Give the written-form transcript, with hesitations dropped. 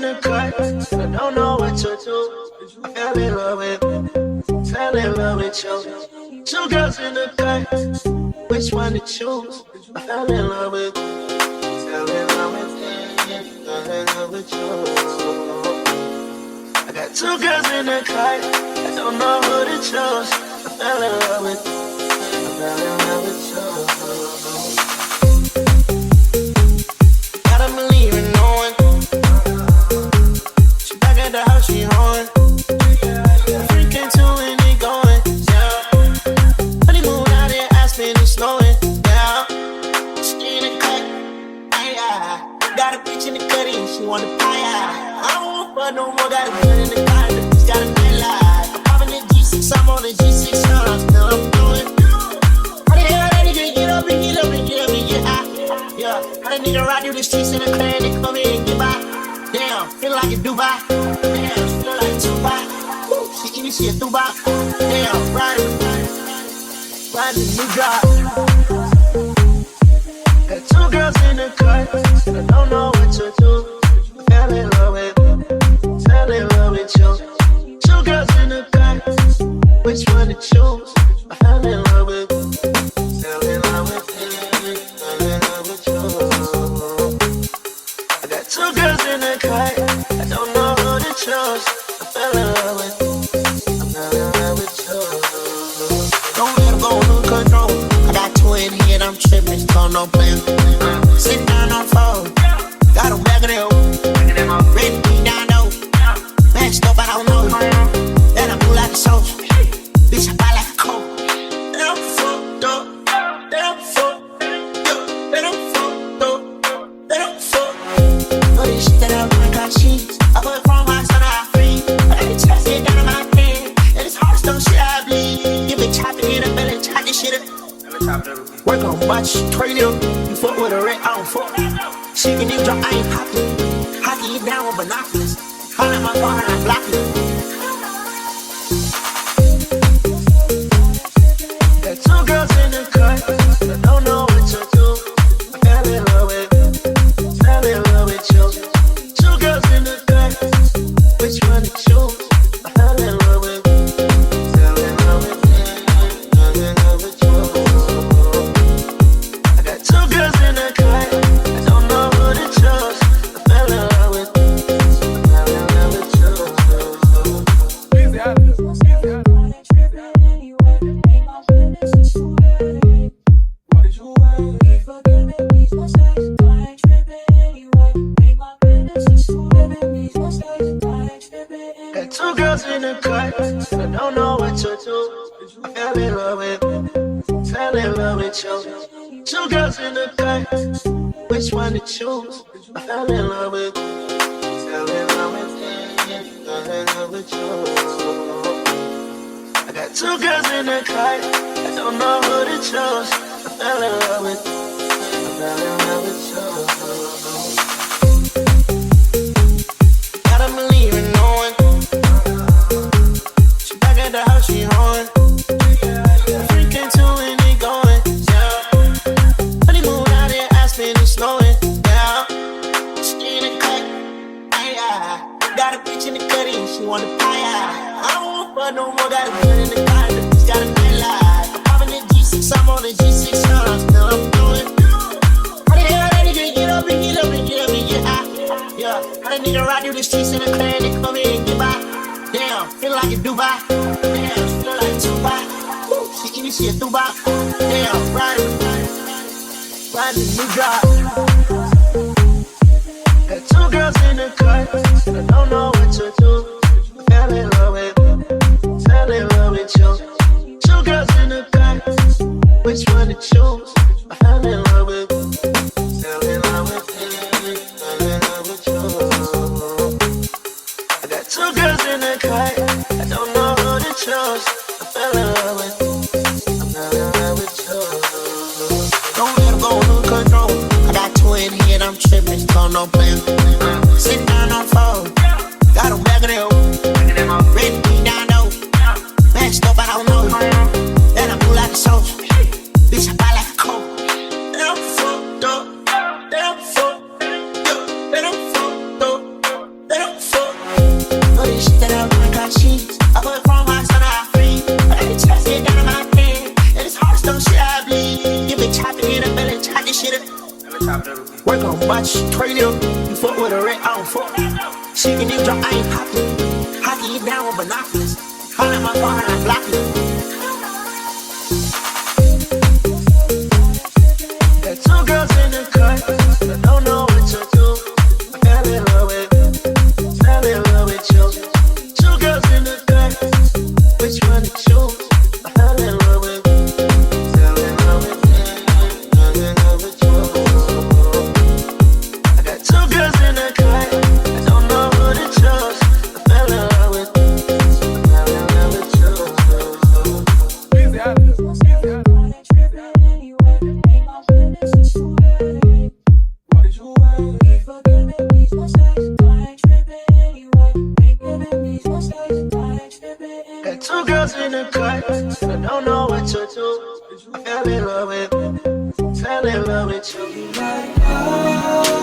the cut, and I don't know what to do. I fell in love with you. Two girls in the cut, which one to choose? I fell in love with you. Fell in love with you. I got two girls in the cut, I don't know who to choose. I fell in love with you. I fell in love with you. Gotta believe in knowing. She back at the house, she hoeing. Freaking too and it going, yeah. Honeymoon out there, Aspen is snowing, yeah. She in the cut, yeah. Got a bitch in the cutty and she want to buy, yeah. I don't want fuck no more, got a gun in the car, the bitch got a nightlight. I'm popping the G6, I'm on the G6, now I'm doing. How the hell that nigga get up and get up and get up and get high? Yeah, how that nigga ride through the streets in the clan and come in and get by? Damn, feel like a Dubai. Damn, feel like Dubai. She eating shit Dubai. Damn, riding the new drop. Got two girls in the cut, and I don't know what to do. Fell in love with you. Two girls in the cut, which one to choose? I fell in love with you. Fell in love with you. I got two girls in the cut, I don't know who to choose. I fell in love with you. I fell in love with you. Don't let them go, lose control. I got two in here and I'm tripping, so no plan. Sitting down on phone, got them back of them. Ready to be down low. Mashed up, I don't know. Then I move like a soldier. Bitch, I buy like a coat. Damn fucked up. Damn fucked up. Damn fucked up. Damn fucked up. All this shit that I'm doing got cheese. I put it from my son, I free. I let it chest it down in my pen. And it's hard stuff, shit I bleed. You been chopping in the belly, chop this shit up. Work on watch, trade him. You fuck with a red, I don't fuck. She can even drop, I ain't poppin'. Hockey you down with binoculars. Holla at my phone and I block you. Got two girls in the cut, I don't know what to do. I fell in love with you. Two girls in the cut, which one to choose? I fell in love with you. Fell in love with you. Fell in love with you. I got two girls in the cut, I don't know who to choose. I fell in love with you. I fell in love with you. Got two girls in the cut, and I don't know what to do. I fell in love with you. Two girls in the cut, which one to choose? I fell in love with you. Fell in love with you. Fell in love with you. I got two girls in the cut, I don't know who to choose. I fell in love with you. I fell in love with you. Gotta believe in knowing. She back at the house, she hoeing. Freaking too and it going, yeah. Honeymoon out there, Aspen is snowing, yeah. She in the cut, yeah. Got a bitch in the cutty and she want to buy, yeah. I don't want fuck no more, got a gun in the car, the bitch got a nightlight. I'm popping the G6, I'm on the G6, now I'm doing. How the hell that nigga get up and get up and get up and get high? Yeah, how that nigga ride through the streets in the clan and come in and get by? Damn, feel like a Dubai. Damn, feel like Dubai. She eating shit Dubai. Damn, riding the new drop. Got two girls in the cut, and I don't know what to do. Fell in love with you. Two girls in the cut, which one to choose? I fell in love with you. Fell in love with you. Fell in love with you. I got two girls in the cut, I don't know who to choose. I fell in love with you. I fell in love with you. Don't let them go, lose control. I got two in here and I'm tripping, so no plan. Sitting down on phone, got them back of them. Ready to be down low. Mashed up, I don't know. Then I move like a soldier. Bitch, I buy like a coat. Damn fucked up. Damn fucked up. Damn fucked up. Damn Watch, radio, you fuck with a red, I don't fuck. She can even drop, I ain't poppin'. Hockey you down with binoculars. I let my phone and I block you. Got two girls in the cut, I don't know what to do. I fell in love with you. Two girls in the cut, which one to choose? I fell in love with you. Fell in love with you. Fell in love with you. I got two girls in the cut, I don't know who to choose. I fell in love with you. I fell in love with you. Got two girls in the cut, I don't know what to do. I fell in love with you.